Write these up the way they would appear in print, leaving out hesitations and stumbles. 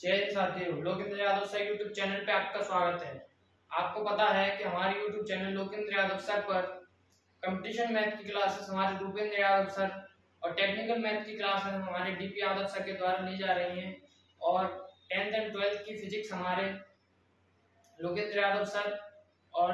जय हिंद साथियों, Lokendra Yadav sir YouTube channel पे आपका स्वागत है। आपको पता है कि हमारे YouTube channel Lokendra Yadav sir पर कंपटीशन मैथ की क्लासेस हमारे भूपेंद्र यादव सर और टेक्निकल मैथ की क्लासेस हमारे डीपी यादव सर के द्वारा ली जा रही हैं और 10th एंड 12th की फिजिक्स हमारे लोकेंद्र यादव सर और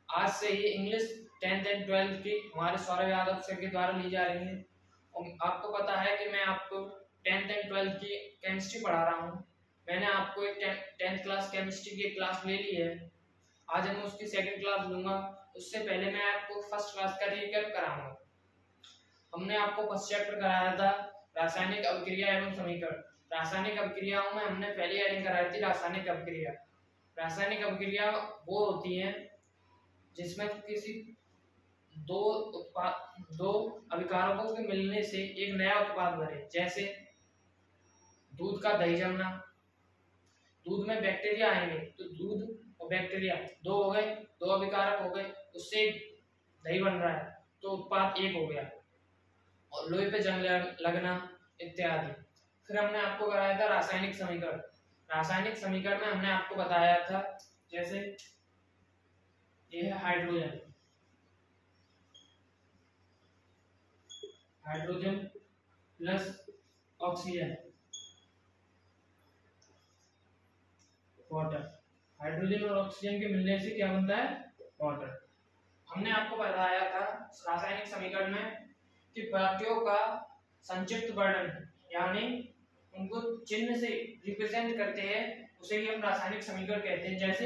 आज से ही इंग्लिश 10th एंड 12th की हमारे सौरभ यादव सर के द्वारा ली जा रही हैं। और आपको पता है कि मैं आपको 10th एंड 12th की केमिस्ट्री पढ़ा रहा हूँ। मैंने आपको एक 10th क्लास केमिस्ट्री की क्लास ले ली है। आज मैं उसकी सेकंड क्लास लूंगा। उससे पहले मैं आपको फर्स्ट क्लास का रिकैप कराऊंगा। हमने आपको फर्स्ट चैप्टर कराया था रासायनिक अभिक्रिया एवं समीकरण। रासायनिक अभिक्रियाओं में हमने पहली हेडिंग कराई थी रासायनिक अभिक्रिया। रासायनिक अभिक्रिया वो होती है जिसमें किसी दो अभिकारकों के मिलने से एक नया उत्पाद बने। जैसे दूध का दही जमना, दूध में बैक्टीरिया आएंगे तो दूध और बैक्टीरिया दो हो गए, दो अभिकारक हो गए, उससे दही बन रहा है तो उत्पाद एक हो गया। और लोहे पे जंग लगना इत्यादि। फिर हमने आपको कराया था रासायनिक समीकरण। रासायनिक समीकरण में हमने आपको बताया था जैसे ये है hydrogen, hydrogen plus oxygen water. Hydrogen और ऑक्सीजन के मिलने से क्या बनता है? वाटर। हमने आपको बताया था रासायनिक समीकरण में कि वाक्यों का संक्षिप्त वर्णन यानी उनको चिन्ह से रिप्रेजेंट करते हैं, उसे ही हम रासायनिक समीकरण कहते हैं। जैसे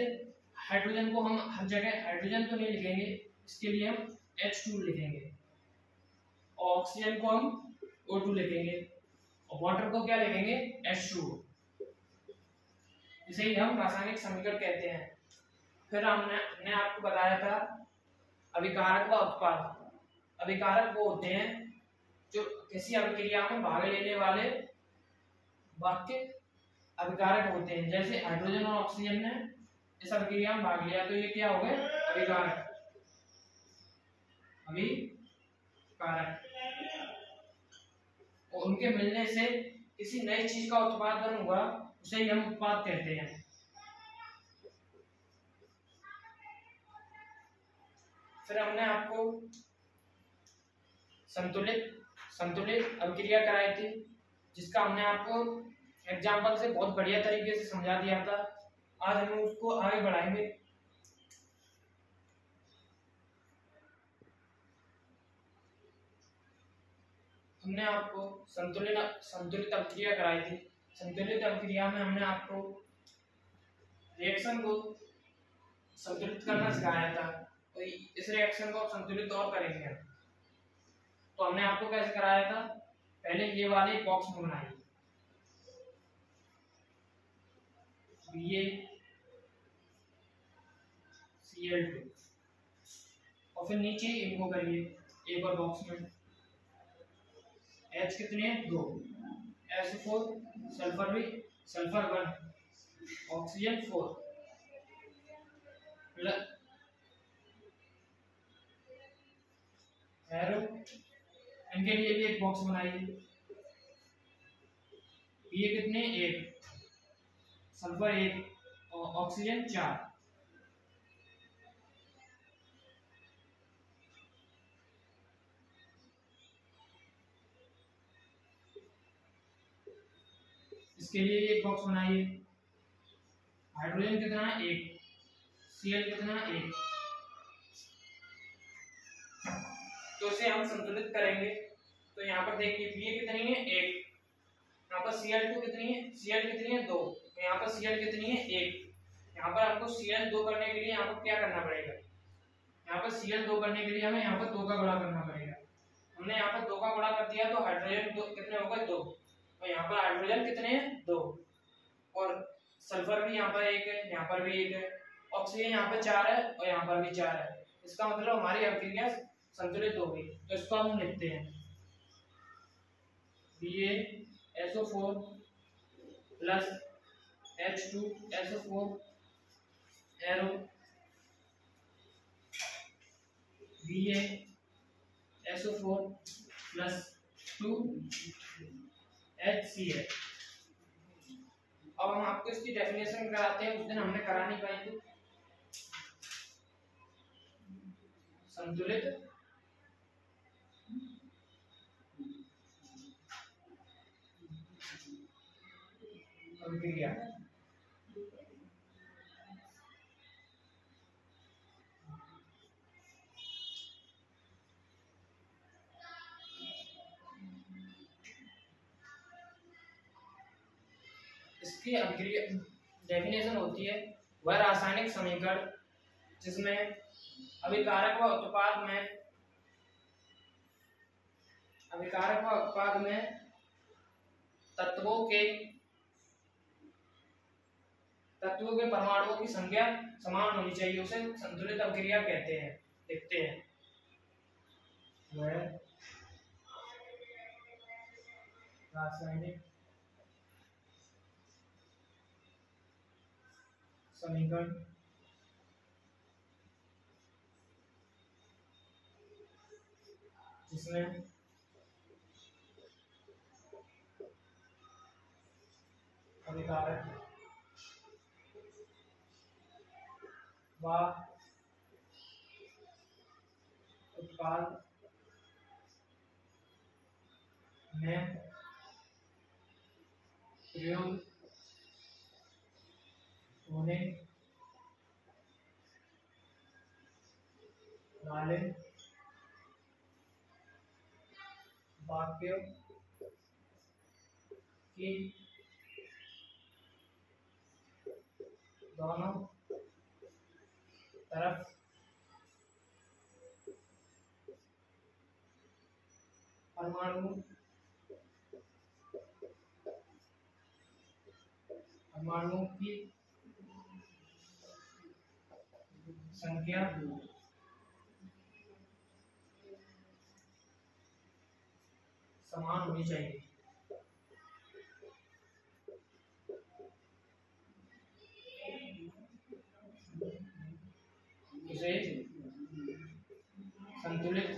हाइड्रोजन को हम हर जगह हाइड्रोजन तो नहीं लिखेंगे, इसके लिए हम H2 लिखेंगे और ऑक्सीजन को हम O2 लिखेंगे और वाटर को क्या लिखेंगे? H2। इसे ही हम रासायनिक समीकरण कहते हैं। फिर हमने आपको बताया था अभिकारक व उत्पाद। अभिकारक वो होते हैं जो किसी अभिक्रिया में भाग लेने वाले वाक्य अभिकारक होते हैं। जैसे हाइड्रोजन और ऑक्सीजन ने इस अभिक्रिया में भाग लिया तो ये क्या हो गए? अभिकारक। अभिकारक और उनके मिलने से किसी नई चीज का उत्पादन हुआ, उसे ही हम उत्पाद कहते हैं। फिर हमने आपको संतुलित अभिक्रिया कराई थी, जिसका हमने आपको एग्जाम्पल से बहुत बढ़िया तरीके से समझा दिया था। आज हम उसको आगे बढ़ाएंगे। हमने आपको संतुलित अभिक्रिया कराई थी। संतुलित अभिक्रिया में हमने आपको रिएक्शन को संतुलित करना सिखाया था। तो इस रिएक्शन को आप संतुलित और करेंगे। तो हमने आपको कैसे कराया था? पहले ये वाले बॉक्स में बनाइए BaCl2 और फिर नीचे इनको करिए एक और बॉक्स में। H कितने हैं? 2, SO4 sulphur 1, oxygen 4 plus arrow. इनके लिए भी एक बॉक्स बनाइए। ये कितने? 1, सल्फर 1 और ऑक्सीजन 4। इसके लिए एक बॉक्स बनाइए। हाइड्रोजन कितना है? 1, Cl कितना है? 1। तो इसे हम संतुलित करेंगे। तो यहाँ पर देखिए Ba कितनी है? 1। यहाँ पर Cl2 कितनी है? Cl कितनी है? 2। तो यहाँ पर Cl कितनी है? 1। यहाँ पर हमको Cl 2 करने के लिए यहाँ पर क्या करना पड़ेगा? यहाँ पर Cl 2 करने के लिए हमें यहाँ पर 2 का गुणा करना पड़ेगा। हमने यहाँ पर 2 का गुणा कर दिया तो हाइड्रोजन कितने हो गए? 2। और यहाँ पर हाइड्रोजन कितने हैं? 2 और सल्फर भी यहाँ पर 1 है, यहाँ पर भी 1 है, ऑक्सीजन यहाँ पर 4 है और यहाँ पर भी 4 है। इसका मतलब हमारी अभिक्रिया संतुलित हो गई। तो इसको हम लिखते हैं BaSO4 plus H2SO4 arrow BaSO4 plus 2HCl। अब हम आपको इसकी डेफिनेशन कराते हैं, उस दिन हमने करा नहीं पाई थी। संतुलित अभिक्रिया। इसकी अभिक्रिया डेफिनेशन होती है वह रासायनिक समीकरण जिसमें अभिकारक व उत्पाद में तत्वों के परमाणुओं की संख्या समान होनी चाहिए, उसे संतुलित अभिक्रिया कहते हैं। देखते हैं वह रासायनिक समीकरण जिसमें अभिकारक व उत्पाद में प्रयोग होने वाले वाक्यों की दोनों तरफ परमाणुओं की संख्या समान होनी चाहिए। इसे संतुलित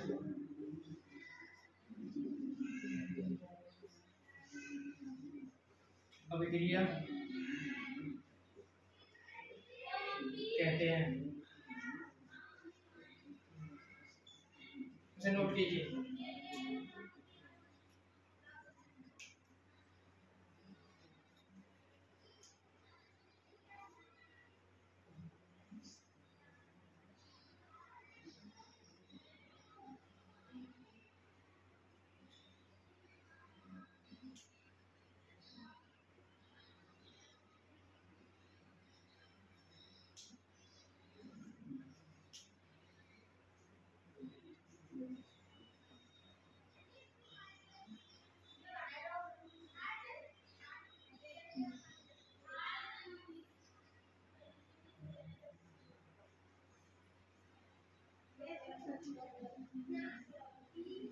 अभिक्रिया कहते हैं। इसे नोट कीजिए।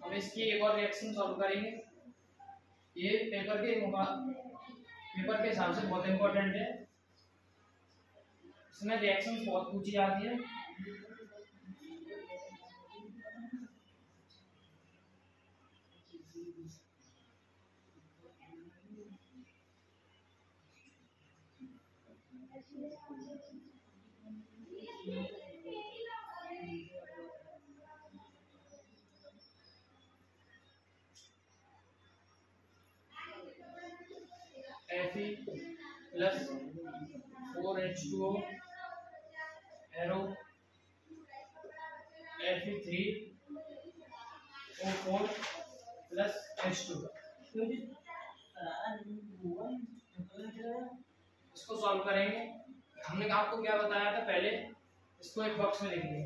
हम इसकी एक और रिएक्शन सॉल्व करेंगे। ये पेपर के हिसाब से बहुत इंपॉर्टेंट है। इसमें रिएक्शन बहुत पूछी जाती है। Fe plus 4H2O arrow Fe3O4 plus H2। इसको सॉल्व करेंगे। हमने आपको क्या बताया था पहले, इसको एक बॉक्स में लिखेंगे।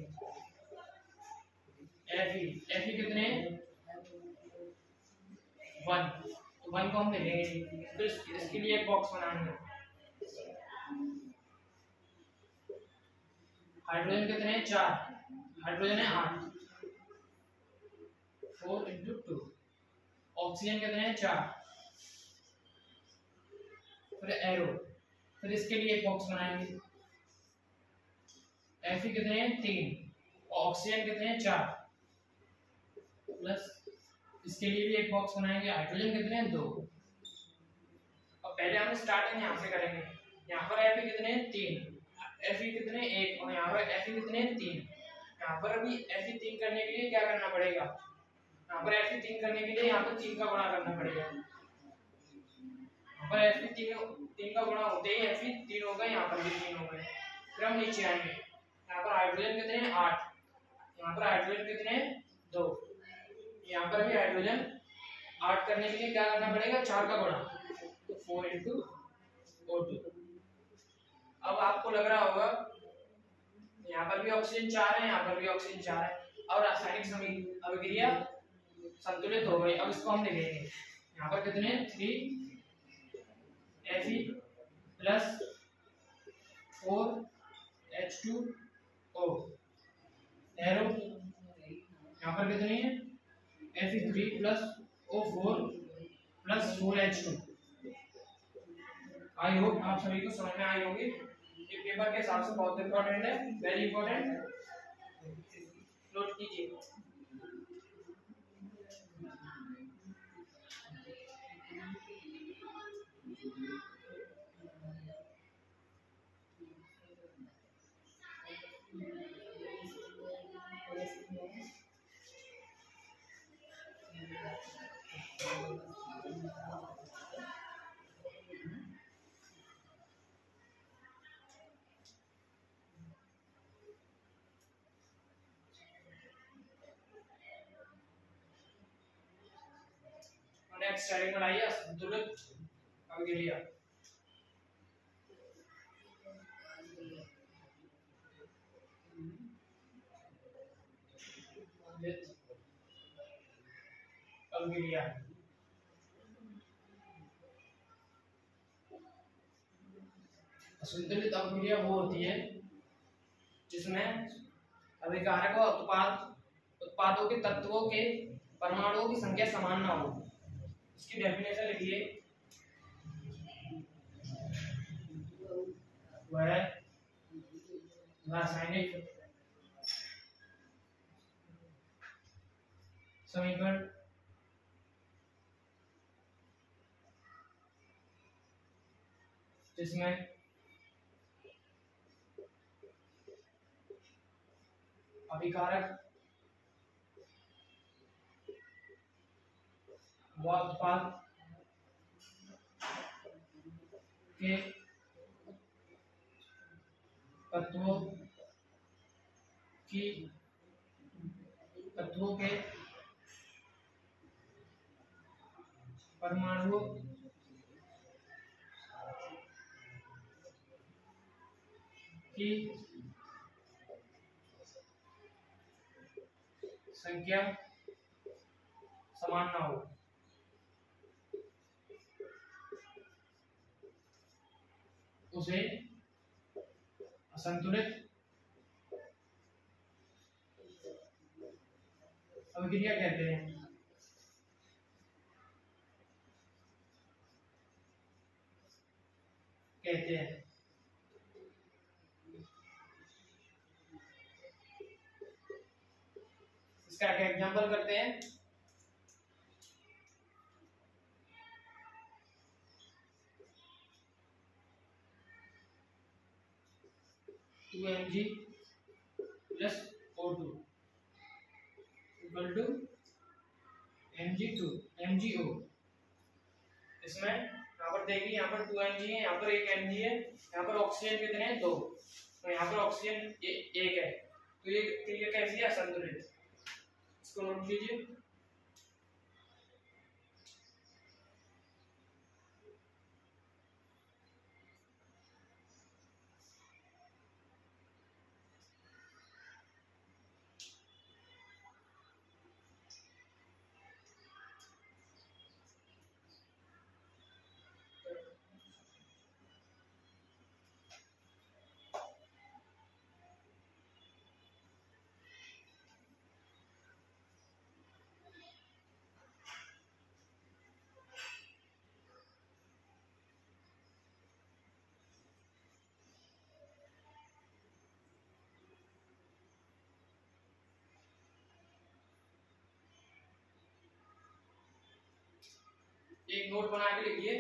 Fe कितने 1, तो 1 को हम लिखेंगे, तो इसके लिए एक बॉक्स बनाएंगे। हाइड्रोजन कितने हैं 4, हाइड्रोजन है 8, 4 into 2। ऑक्सीजन कितने हैं 4, फिर एरो, फिर इसके लिए एक बॉक्स बनाएंगे। Fe कितने हैं 3, ऑक्सीजन कितने हैं 4, प्लस इसके लिए भी एक बॉक्स बनाएंगे। हाइड्रोजन कितने हैं 2। अब पहले हम स्टार्टिंग यहाँ से करेंगे। यहाँ पर एफ कितने 3, एफ कितने 1 और यहाँ पर एफ कितने 3। यहाँ पर अभी एफ 3 करने के लिए क्या करना पड़ेगा, यहाँ पर एफ 3 करने के लिए यहाँ पर 3 का गुणा करना पड़ेगा। यहाँ पर एफ 3 का गुणा होते ही एफ 3 हो गए, यहाँ पर भी 3 हो गए। फिर हम नीचे आएंगे, यहाँ पर हाइड्रोजन कितने 8, यहाँ पर हाइड्रोजन कितने 2, यहाँ पर भी हाइड्रोजन 8 करने के लिए क्या करना पड़ेगा 4 का गुणा, तो 4 × O2। अब आपको लग रहा होगा यहाँ पर भी ऑक्सीजन 4 है, यहाँ पर भी ऑक्सीजन 4 है। अब रासायनिक अभिक्रिया संतुलित हो गई। अब इसको हम लिखेंगे, यहाँ पर कितने 3Fe + 4H2O एरो, यहाँ पर कितनी है Fe3 + O4 + 4H2। I hope आप सभी को समझ में आई होगी। ये पेपर के हिसाब से बहुत इंपॉर्टेंट है, वेरी इंपॉर्टेंट, नोट कीजिए। नेक्स्ट हेडिंग बनाइए संतुलित अभिक्रिया। अभिक्रिया संतुलित अभिक्रिया वो होती है जिसमें अभिकारक व उत्पादों के तत्वों के परमाणुओं की संख्या समान ना हो। इसकी डेफिनेशन लिखिए, वह रासायनिक समीकरण जिसमें अभिकारक व उत्पाद के तत्वों के परमाणुओं की संख्या समान ना हो, उसे असंतुलित अभिक्रिया कहते हैं। इसका एक एग्जांपल करते हैं। Mg + O2 = MgO। इसमें यहाँ पर देखिए, यहाँ पर 2Mg है, यहाँ पर 1 Mg है, यहाँ पर ऑक्सीजन कितने हैं 2, तो यहाँ पर ऑक्सीजन 1 है, तो ये कैसी है असंतुलित। इसको नोट कीजिए। एक नोट बना के लिखिए,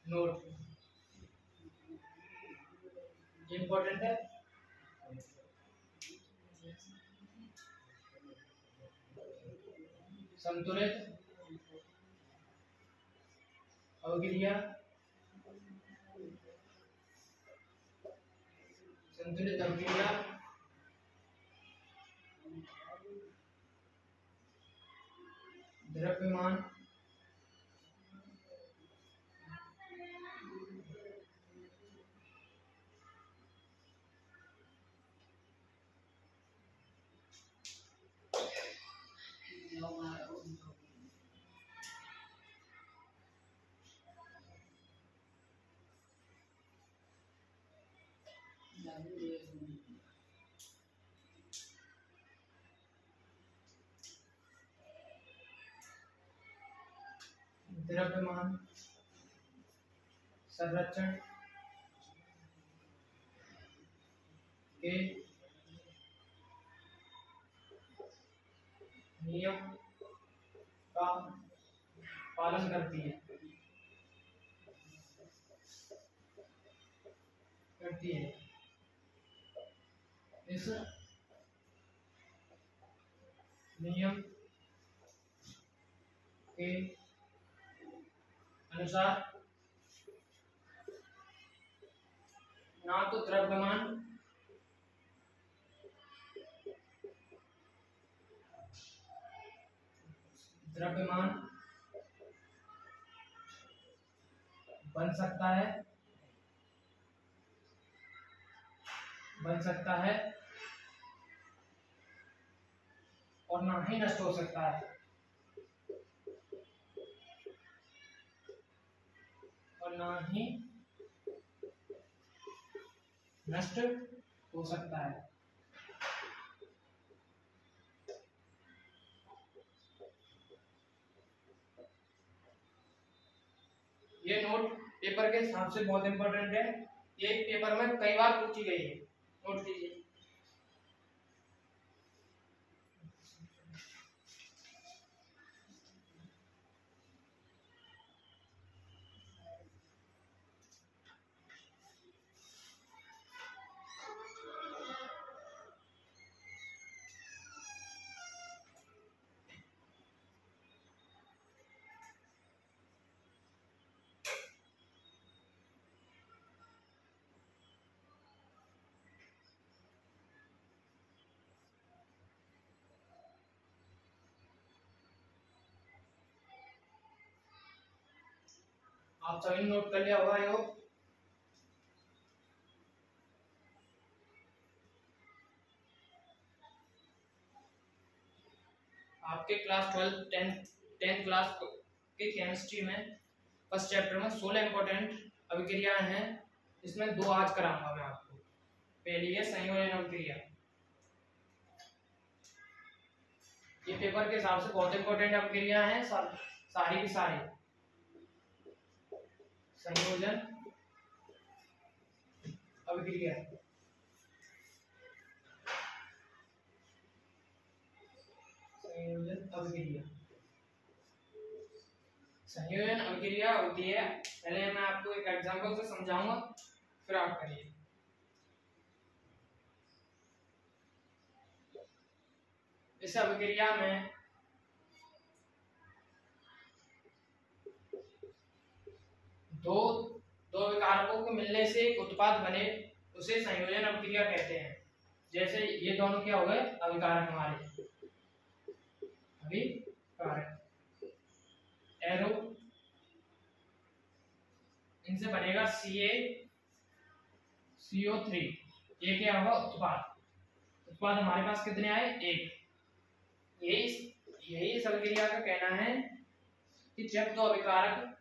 नोट इम्पोर्टेंट है। संतुलित अवक्रिया, संतुलित अवक्रिया द्रव्यमान द्रव्यमान संरक्षण के नियम का पालन करती है इस नियम के अनुसार ना तो द्रव्यमान बन सकता है और ना ही नष्ट हो सकता है, और ना ही नष्ट हो सकता है। ये नोट पेपर के हिसाब से बहुत इंपॉर्टेंट है, ये पेपर में कई बार पूछी गई है, नोट कीजिए। आप सभी नोट कर लिया होगा योग। आपके क्लास 10th क्लास के केमिस्ट्री में फर्स्ट चैप्टर में 16 इंपॉर्टेंट अभिक्रियाएं हैं, इसमें 2 आज कराऊंगा मैं आपको। पहली है संयोजन अभिक्रिया, ये पेपर के हिसाब से बहुत इंपॉर्टेंट अभिक्रिया हैं, सारी की सारी। संयोजन अभिक्रिया, संयोजन अभिक्रिया होती है, पहले मैं आपको एक एग्जांपल से समझाऊंगा, फिर आप करिए। इस अभिक्रिया में दो विकारकों के मिलने से एक उत्पाद बने, उसे संयोजन अभिक्रिया कहते हैं। जैसे ये दोनों क्या हो गए, अभिकारक हमारे, अभिकारक एरो, इनसे बनेगा CaCO3, ये क्या होगा, उत्पाद हमारे पास कितने आए, 1। यही इस अभिक्रिया का कहना है कि जब 2 अभिकारक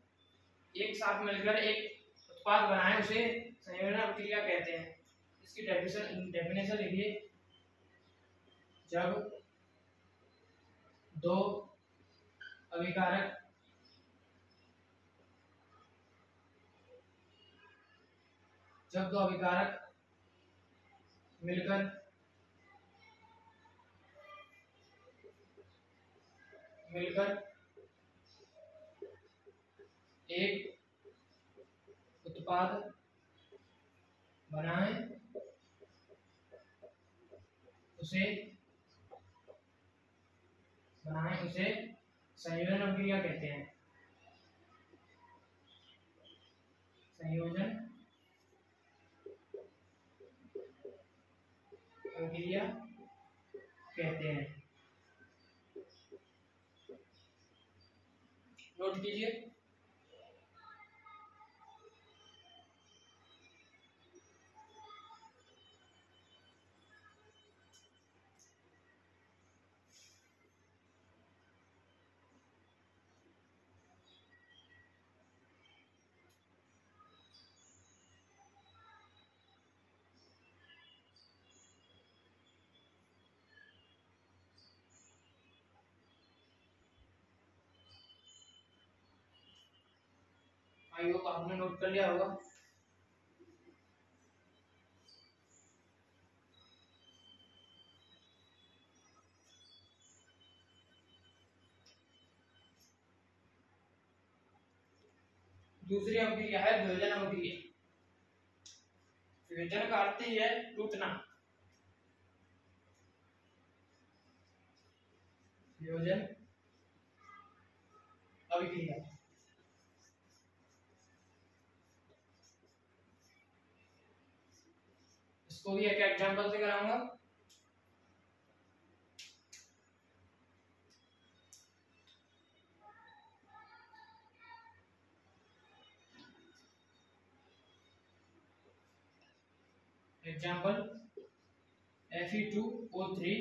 एक साथ मिलकर एक उत्पाद बनाए, उसे संयोजन अभिक्रिया कहते हैं। इसकी डेफिनेशन लिखिए, जब 2 अभिकारक मिलकर एक उत्पाद बनाएं उसे संयोजन अभिक्रिया कहते हैं। संयोजन अभिक्रिया कहते हैं। नोट कीजिए। आई होप आपने नोट कर लिया होगा। दूसरी अभिक्रिया है वियोजन अभिक्रिया। वियोजन का अर्थ ही है टूटना। वियोजन अभिक्रिया इसको भी एक एग्जांपल से कराऊंगा। Example Fe2O3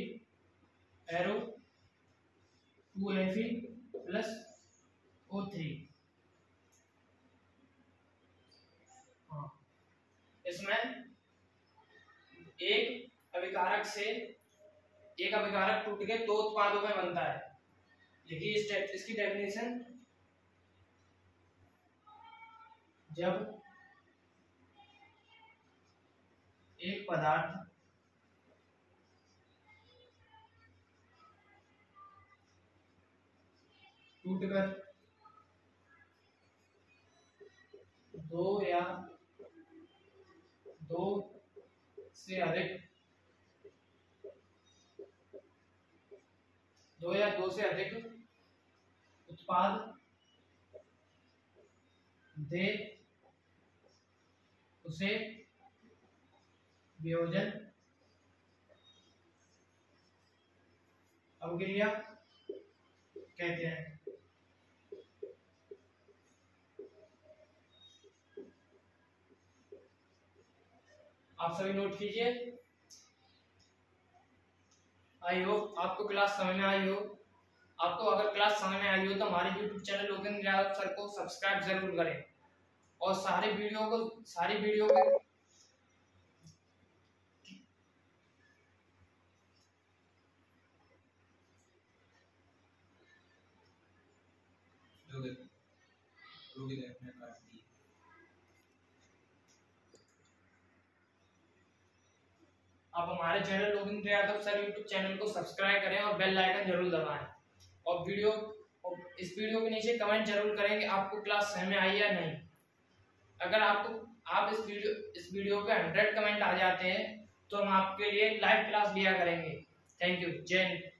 arrow 2Fe plus O3। हाँ, इसमें एक अभिकारक टूट के दो उत्पादों में बनता है। देखिए इसकी डेफिनेशन, जब एक पदार्थ टूटकर दो या दो से अधिक उत्पाद दे उसे वियोजन अभिक्रिया कहते हैं। आप सभी नोट कीजिए। आई होप आपको क्लास समझ में आई हो। आपको अगर क्लास समझ में आई हो तो हमारे YouTube channel Lokendra Yadav sir को सब्सक्राइब जरूर करें और सारी वीडियो आप हमारे channel Lokendra Yadav sir YouTube channel को सब्सक्राइब करें और बेल आइकन जरूर दबाएं और इस वीडियो के नीचे कमेंट जरूर करें कि आपको क्लास समझ में आई या नहीं। अगर आप इस वीडियो पे 100 कमेंट आ जाते हैं तो हम आपके लिए लाइव क्लास लिया करेंगे। Thank you. जय हिंद।